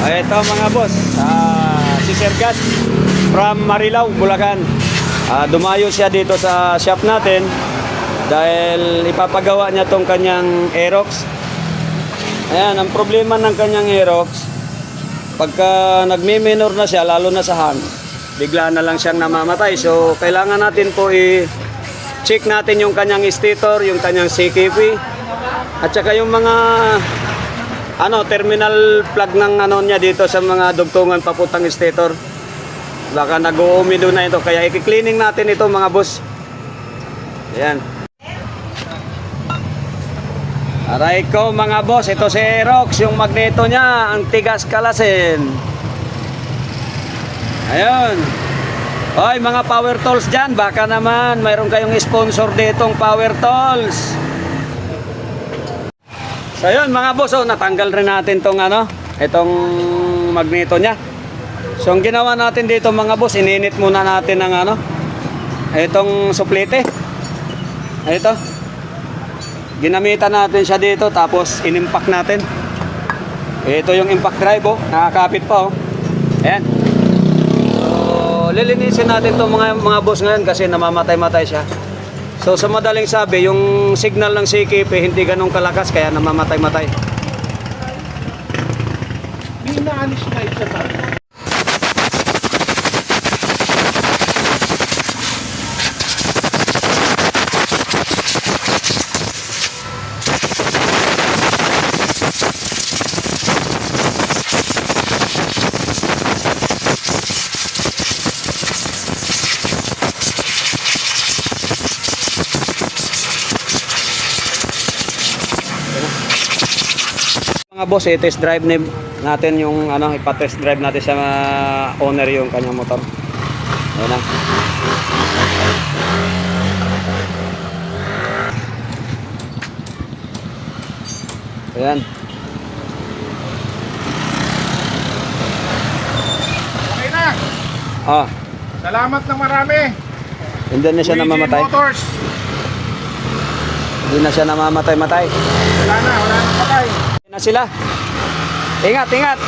Ito mga boss, si Sir Gas from Marilao, Bulacan. Dumayo siya dito sa shop natin dahil ipapagawa niya tong kanyang Aerox. Ayan, ang problema ng kanyang Aerox, pagka nagmi-minor na siya, lalo na sa hang, bigla na lang siyang namamatay. So kailangan natin po i-check natin yung kanyang stator, yung kanyang CKP, at saka yung mga terminal plug ng niya dito sa mga dugtungan papuntang stator. Baka nag-uumido na ito, kaya i-cleaning natin ito mga boss. Ayan. Aray ko mga boss, ito si Aerox, yung magneto niya, ang tigas kalasin. Ayun. Hoy mga power tools dyan, baka naman mayroon kayong sponsor ditong power tools. So yun mga boss, natanggal rin natin tong itong magneto niya. So ang ginawa natin dito mga boss, ininit muna natin ng itong suplete. Ito. Ginamitan natin siya dito, tapos inimpak natin. Ito yung impact drive, nakakapit pa. Ayan. So lilinisin natin tong mga boss ngayon kasi namamatay-matay siya. So sa madaling sabi, yung signal ng CKP hindi ganun kalakas kaya namamatay-matay. May naalis na isa sa mga boss, i-test drive natin yung ipa-test drive natin sa owner yung kanyang motor. Ayan na. Ayan. okay na. Salamat ng marami. Hindi na siya namamatay. Motors. Hindi na siya namamatay-matay. Wala na patay. Na sila. Ingat, ingat.